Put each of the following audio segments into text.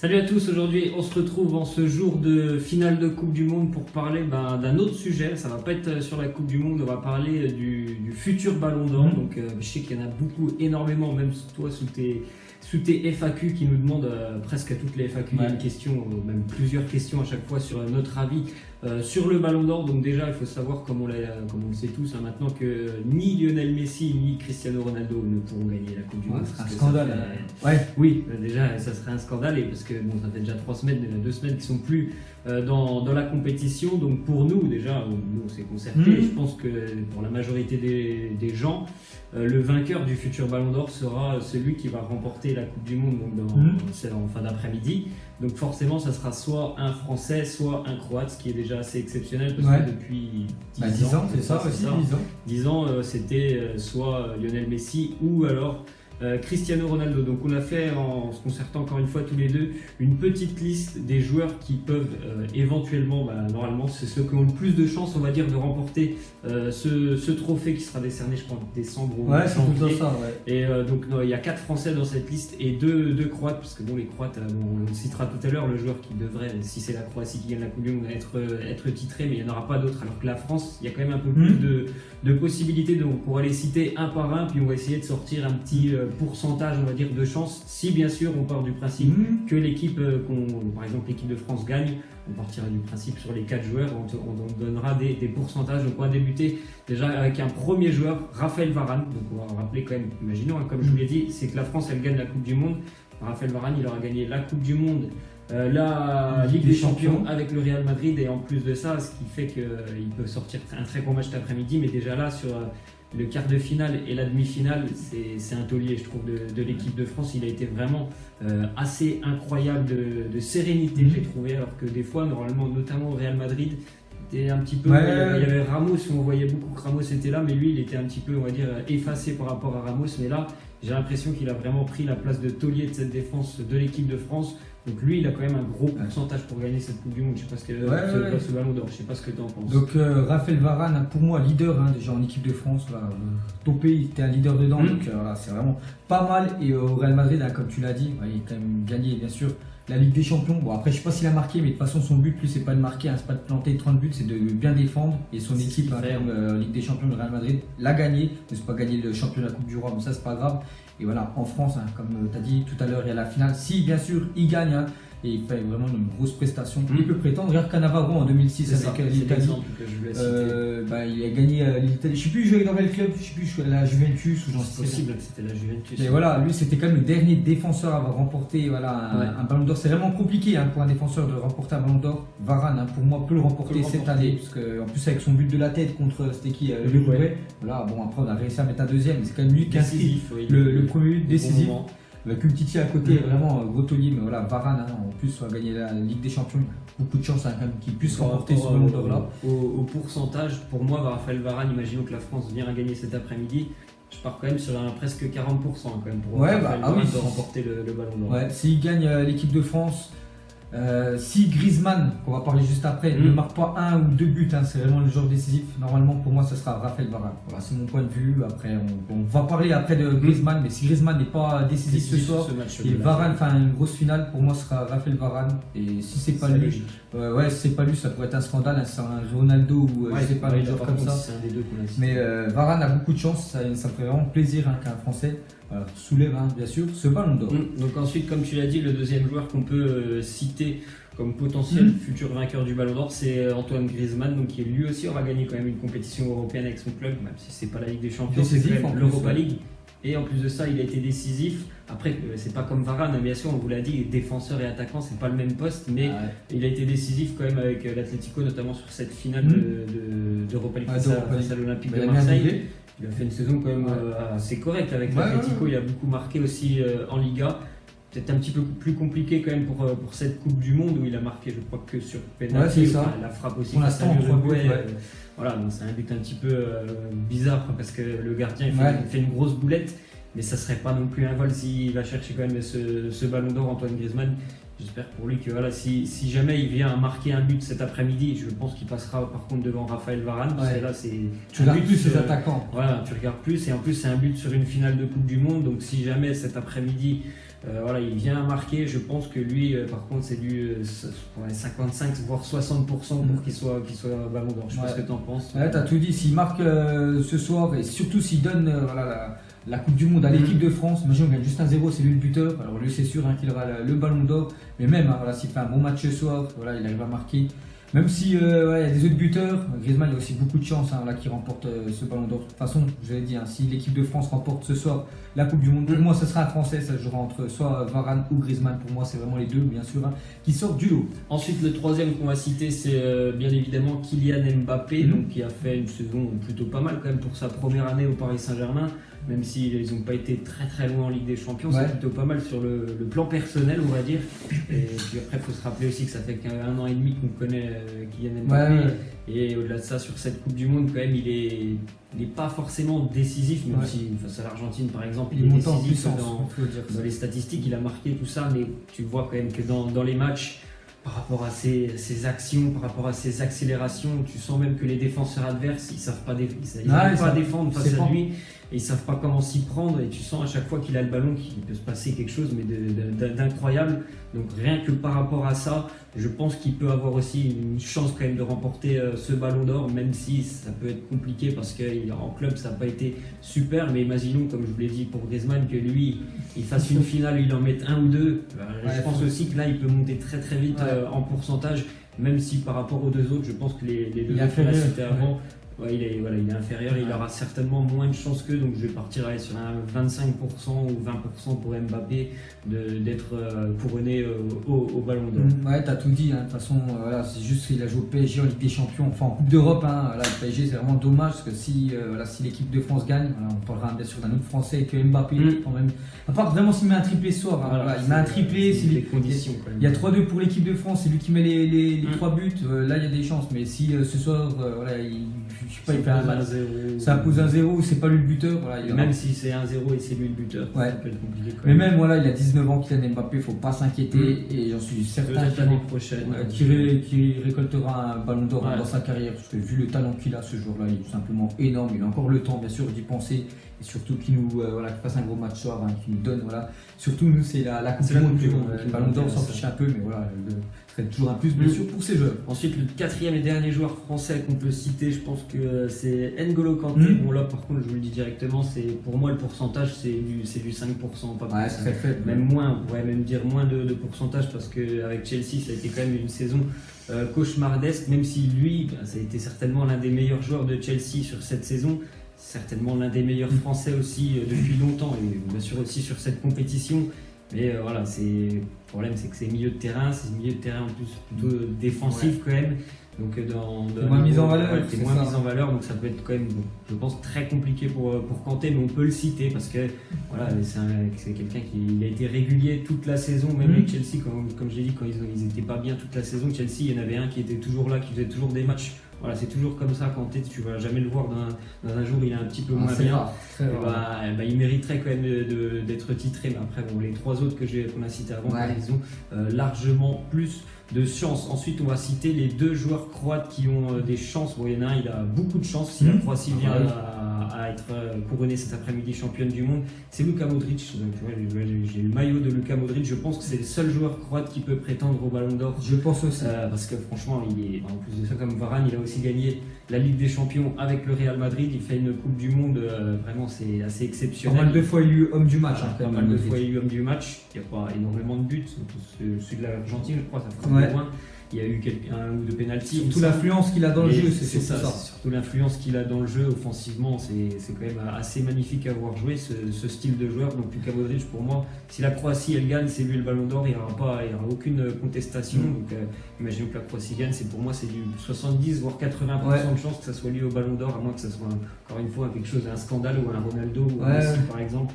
Salut à tous, aujourd'hui on se retrouve en ce jour de finale de Coupe du Monde pour parler d'un autre sujet. Ça va pas être sur la Coupe du Monde, on va parler du futur Ballon d'Or. Donc je sais qu'il y en a beaucoup, énormément, même toi sous tes FAQ qui nous demandent presque à toutes les FAQ, il y a une question, même plusieurs questions à chaque fois sur notre avis sur le Ballon d'Or. Donc déjà il faut savoir, comme on le sait tous maintenant, que ni Lionel Messi ni Cristiano Ronaldo ne pourront gagner la Coupe du Monde. C'est un scandale. Oui, déjà ça serait un scandale, et parce que bon, ça fait déjà 3 semaines, 2 semaines qu'ils sont plus dans la compétition. Donc pour nous déjà, nous on s'est concerté, et je pense que pour la majorité des gens, le vainqueur du futur Ballon d'Or sera celui qui va remporter la Coupe du Monde, donc en fin d'après-midi. Donc forcément ça sera soit un Français, soit un Croate, ce qui est déjà assez exceptionnel parce que depuis 10 ans, c'est ça aussi, 10 ans, c'était soit Lionel Messi ou alors Cristiano Ronaldo. Donc on a fait, en se concertant encore une fois tous les deux, une petite liste des joueurs qui peuvent éventuellement, normalement c'est ceux qui ont le plus de chances, on va dire, de remporter ce trophée qui sera décerné, je crois, en décembre ou janvier. Et donc il y a 4 Français dans cette liste et 2 Croates, parce que bon, les Croates, on le citera tout à l'heure, le joueur qui devrait, si c'est la Croatie qui gagne la Coupe du Monde, être titré, mais il n'y en aura pas d'autres, alors que la France, il y a quand même un peu plus de possibilités. Donc on va les citer un par un, puis on va essayer de sortir un petit pourcentage, on va dire, de chance. Si bien sûr on part du principe que l'équipe, par exemple l'équipe de France gagne, on partira du principe sur les 4 joueurs, on donnera des pourcentages. Donc on va débuter déjà avec un premier joueur, Raphaël Varane. Donc on va rappeler quand même, imaginons, comme je vous l'ai dit, c'est que la France elle gagne la Coupe du Monde. Raphaël Varane, il aura gagné la Coupe du Monde, la Ligue des Champions avec le Real Madrid, et en plus de ça, ce qui fait qu'il peut sortir un très gros match cet après-midi. Mais déjà là, sur le quart de finale et la demi-finale, c'est un taulier, je trouve, de l'équipe de France. Il a été vraiment assez incroyable de sérénité, j'ai trouvé, alors que des fois, normalement, notamment au Real Madrid, c'était un petit peu, il y avait Ramos, on voyait beaucoup que Ramos était là, mais lui, il était un petit peu, on va dire, effacé par rapport à Ramos. Mais là, j'ai l'impression qu'il a vraiment pris la place de taulier de cette défense de l'équipe de France. Donc lui, il a quand même un gros pourcentage pour gagner cette Coupe du Monde. Je sais pas ce Ballon d'Or. Je sais pas ce que tu en penses. Donc Raphaël Varane, pour moi, leader déjà en équipe de France. Topé, il était un leader dedans. Donc c'est vraiment pas mal. Et au Real Madrid, comme tu l'as dit, il a quand même gagné, bien sûr, la Ligue des Champions. Bon, après, je sais pas s'il a marqué, mais de toute façon, son but, lui, c'est pas de marquer, c'est pas de planter 30 buts, c'est de bien défendre. Et son équipe, Ligue des Champions de Real Madrid, l'a gagné. Ne pas gagné le champion de la Coupe du Roi, mais ça, c'est pas grave. Et voilà, en France, comme tu as dit tout à l'heure, il y a la finale. Si, bien sûr, il gagne, et il fait vraiment une grosse prestation, il peut prétendre. Regarde Cannavaro en 2006 avec l'Italie. Il a gagné l'Italie. Je sais plus, il jouait dans quel club, je sais plus, la Juventus ou j'en sais rien. C'est possible que c'était la Juventus. Mais voilà, lui, c'était quand même le dernier défenseur à avoir remporté un Ballon d'Or. C'est vraiment compliqué pour un défenseur de remporter un Ballon d'Or. Varane, pour moi, peut le remporter cette année, parce qu'en plus, avec son but de la tête contre, c'était qui, l'Uruguay. Voilà, bon, après, on a réussi à mettre un deuxième, mais c'est quand même lui qui inscrit le premier but décisif. Avec Umtiti à côté, vraiment gros taulier, mais voilà, Varane, en plus, va gagner la Ligue des Champions. Beaucoup de chance quand même qu'il puisse remporter ce Ballon d'Or là. Au pourcentage, pour moi, Raphaël Varane, imaginons que la France vient à gagner cet après-midi, je pars quand même sur presque 40% quand même pour Raphaël Varane de remporter le Ballon d'Or. Ouais, s'il gagne l'équipe de France, si Griezmann, qu'on va parler juste après, ne marque pas 1 ou 2 buts, c'est vraiment le joueur décisif, normalement pour moi ce sera Raphaël Varane. Voilà, c'est mon point de vue. Après, on va parler après de Griezmann, mais si Griezmann n'est pas décisif ce soir, et Varane fait une grosse finale, pour moi ce sera Raphaël Varane. Et si c'est pas lui, si c'est pas lui, ça pourrait être un scandale, c'est un Ronaldo ou je sais pas, un joueur comme ça. Mais Varane a beaucoup de chance, ça me ferait vraiment plaisir qu'un Français soulève bien sûr ce Ballon d'Or. Donc ensuite, comme tu l'as dit, le deuxième joueur qu'on peut citer comme potentiel futur vainqueur du Ballon d'Or, c'est Antoine Griezmann, donc qui lui aussi aura gagné quand même une compétition européenne avec son club, même si c'est pas la Ligue des Champions, c'est l'Europa League. Et en plus de ça, il a été décisif. Après, c'est pas comme Varane, bien sûr, on vous l'a dit, défenseur et attaquant, c'est pas le même poste, mais il a été décisif quand même avec l'Atlético, notamment sur cette finale d'Europa League face à l'Olympique de Marseille. Il a fait une saison quand même assez correcte avec l'Atlético. Il a beaucoup marqué aussi en Liga. Peut-être un petit peu plus compliqué quand même pour cette Coupe du Monde où il a marqué, je crois, que sur penalty. La frappe aussi face à l'Uruguay. Voilà, c'est un but un petit peu bizarre parce que le gardien il fait une grosse boulette, mais ça serait pas non plus un vol s'il va chercher quand même ce Ballon d'Or, Antoine Griezmann. J'espère pour lui que si jamais il vient à marquer un but cet après-midi, je pense qu'il passera par contre devant Raphaël Varane. Parce que là, tu regardes plus ses attaquants. Voilà, tu regardes plus, et en plus c'est un but sur une finale de Coupe du Monde. Donc si jamais cet après-midi Voilà, il vient marquer. Je pense que lui, par contre, c'est du 55 voire 60% pour qu'il soit Ballon d'Or. Je sais pas ce que tu en penses. Ouais, tu as tout dit. S'il marque ce soir et surtout s'il donne la Coupe du Monde à l'équipe de France, imagine on gagne juste 1-0, c'est lui le buteur. Alors lui, c'est sûr qu'il aura le Ballon d'Or. Mais même, voilà, s'il fait un bon match ce soir, voilà, il arrive à marquer. Même si il y a des autres buteurs, Griezmann il a aussi beaucoup de chance qu'il remporte ce Ballon d'Or. De toute façon, je l'ai dit, si l'équipe de France remporte ce soir la Coupe du Monde, pour moi ce sera un Français, ça jouera entre soit Varane ou Griezmann. Pour moi, c'est vraiment les deux, bien sûr, qui sortent du lot. Ensuite, le troisième qu'on va citer, c'est bien évidemment Kylian Mbappé, donc, qui a fait une saison plutôt pas mal quand même pour sa première année au Paris Saint-Germain. Même s'ils n'ont pas été très très loin en Ligue des Champions, c'est plutôt pas mal sur le plan personnel, on va dire. Et puis après, il faut se rappeler aussi que ça fait qu'un an et demi qu'on connaît Kylian Mbappé. Et au-delà de ça, sur cette Coupe du Monde, quand même, il n'est pas forcément décisif, même si face à l'Argentine, par exemple, il est décisif dans les statistiques, il a marqué tout ça, mais tu vois quand même que dans les matchs, par rapport à ses actions, par rapport à ses accélérations, tu sens même que les défenseurs adverses, ils savent pas défendre face à lui. Et ils savent pas comment s'y prendre, et tu sens à chaque fois qu'il a le ballon qu'il peut se passer quelque chose mais d'incroyable. Donc rien que par rapport à ça, je pense qu'il peut avoir aussi une chance quand même de remporter ce Ballon d'Or, même si ça peut être compliqué parce qu'en club ça n'a pas été super. Mais imaginons, comme je vous l'ai dit pour Griezmann, que lui il fasse une finale, il en mette un ou deux. Je pense aussi que là il peut monter très très vite en pourcentage, même si par rapport aux deux autres, je pense que les deux autres qu'on a cités avant, il est inférieur, il aura certainement moins de chances qu'eux, donc je vais partir sur un 25% ou 20% pour Mbappé d'être couronné au Ballon d'Or. Ouais, t'as tout dit, de toute façon, c'est juste qu'il a joué au PSG en Ligue des Champions, enfin en Coupe d'Europe. Le PSG, c'est vraiment dommage parce que si l'équipe de France gagne, on parlera bien sûr d'un autre Français que Mbappé, quand même. À part vraiment s'il met un triplé ce soir, il met un triplé, c'est les conditions. Il y a 3-2 pour l'équipe de France, c'est lui qui met les 3 buts, là il y a des chances, mais si ce soir, je sais pas, il fait un match, ça pose 1-0, c'est pas lui le buteur. Même si c'est 1-0 et c'est lui le buteur, ça peut être compliqué. Mais même, il a 19 ans, Kylian Mbappé, faut pas s'inquiéter, et j'en suis certain l'année prochaine qu'il récoltera un Ballon d'Or dans sa carrière, parce que vu le talent qu'il a ce jour-là, il est tout simplement énorme. Il a encore le temps, bien sûr, d'y penser, et surtout qu'il nous fasse un gros match soir, qu'il nous donne. Surtout, nous, c'est la Coupe du Monde, le Ballon d'Or s'en fiche un peu, mais ce serait toujours un plus, bien sûr, pour ces joueurs. Ensuite, le quatrième et dernier joueur français qu'on peut citer, je pense que c'est N'Golo Kanté. Bon, là, par contre, je vous le dis directement, pour moi, le pourcentage, c'est du 5%, pas plus. C'est très faible. Même moins, on pourrait même dire moins de pourcentage, parce qu'avec Chelsea, ça a été quand même une saison cauchemardesque, même si lui, ça a été certainement l'un des meilleurs joueurs de Chelsea sur cette saison. Certainement l'un des meilleurs Français aussi depuis longtemps, et bien sûr aussi sur cette compétition. Mais le problème, c'est que c'est milieu de terrain, en plus plutôt défensif quand même. Donc moins mise en valeur. C'est moins mise en valeur, donc ça peut être quand même, je pense, très compliqué pour Kanté, mais on peut le citer parce que c'est quelqu'un qui a été régulier toute la saison, même avec Chelsea, comme je l'ai dit, quand ils n'étaient pas bien toute la saison, Chelsea, il y en avait un qui était toujours là, qui faisait toujours des matchs. C'est toujours comme ça, Kanté, tu vas jamais le voir dans un jour il est un petit peu moins bien. Il mériterait quand même d'être titré, mais après les trois autres qu'on a cités avant, ils ont largement plus de chance. Ensuite, on va citer les deux joueurs croates qui ont des chances. Il y en a un, il a beaucoup de chance si la Croatie vient à être couronnée cet après-midi championne du monde. C'est Luka Modric. J'ai le maillot de Luka Modric. Je pense que c'est le seul joueur croate qui peut prétendre au Ballon d'Or. Je pense aussi. Parce que franchement, il est, en plus de ça, comme Varane, il a aussi gagné la Ligue des Champions avec le Real Madrid. Il fait une Coupe du Monde, vraiment, c'est assez exceptionnel. Pas mal de fois élu homme du match. Pas mal de fois élu homme du match. Il n'y a pas énormément de buts. Celui de l'Argentine, je crois, ça fera moins. Il y a eu un ou deux pénaltys. Surtout l'influence qu'il a dans le jeu, c'est ça. Surtout l'influence qu'il a dans le jeu offensivement, c'est quand même assez magnifique à voir jouer ce style de joueur. Donc Luka Modric, pour moi, si la Croatie elle gagne, c'est lui le Ballon d'Or, il n'y aura aucune contestation. Donc imaginons que la Croatie gagne, pour moi c'est du 70 voire 80% de chance que ça soit lui au Ballon d'Or, à moins que ça soit encore une fois quelque chose, un scandale ou un Ronaldo ou un Messi par exemple.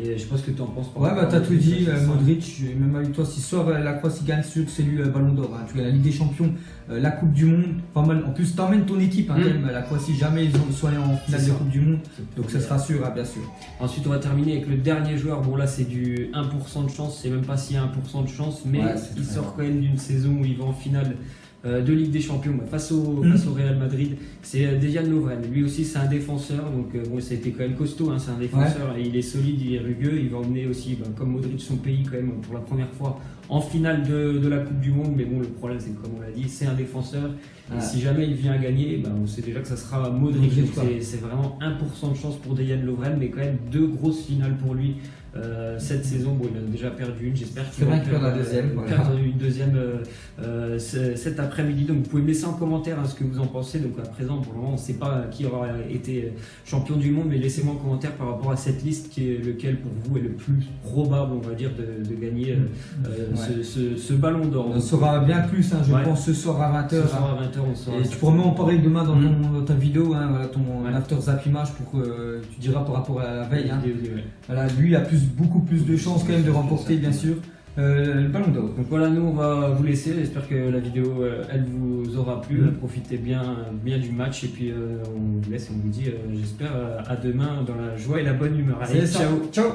Et je sais pas ce que tu en penses. T'as tout dit, Modric, même avec toi, si sort la Croatie gagne, c'est lui le Ballon d'Or. Tu gagnes la Ligue des Champions, la Coupe du Monde, pas mal. En plus, t'emmènes ton équipe. La Croatie, jamais ils sont allés en finale de Coupe du Monde. Donc ça sera sûr, bien sûr. Ensuite, on va terminer avec le dernier joueur. Bon, là, c'est du 1% de chance. C'est même pas s'il y a 1% de chance, mais il sort quand même d'une saison où il va en finale de Ligue des Champions face au Real Madrid, c'est Dejan Lovren. Lui aussi c'est un défenseur, donc bon, ça a été quand même costaud, hein, c'est un défenseur, et il est solide, il est rugueux, il va emmener aussi comme Modric son pays quand même pour la première fois en finale de la Coupe du Monde. Mais bon, le problème c'est que comme on l'a dit, c'est un défenseur, et si jamais il vient à gagner, on sait déjà que ça sera Modric, donc c'est vraiment 1% de chance pour Dejan Lovren, mais quand même 2 grosses finales pour lui. Cette saison, bon, il a déjà perdu une, j'espère qu'il va perdre la deuxième. perdre une deuxième cet après-midi. Donc vous pouvez me laisser en commentaire ce que vous en pensez. Donc à présent, pour le moment, on ne sait pas qui aura été champion du monde, mais laissez-moi en commentaire par rapport à cette liste, qui est lequel pour vous est le plus probable, on va dire, de gagner ce ballon d'or. On saura bien plus, hein, je pense, ce soir à 20h. Ce soir à 20h, on saura. Et tu pourras même en parler demain dans ta vidéo, hein, voilà, ton after zap image, pour que tu diras par rapport à la veille. Hein. Voilà, lui a beaucoup plus de chances quand même de remporter, bien sûr, le ballon d'or. Donc voilà, nous on va vous laisser. J'espère que la vidéo elle vous aura plu. Profitez bien du match, et puis on vous laisse et on vous dit, j'espère, à demain dans la joie et la bonne humeur. Allez, ciao.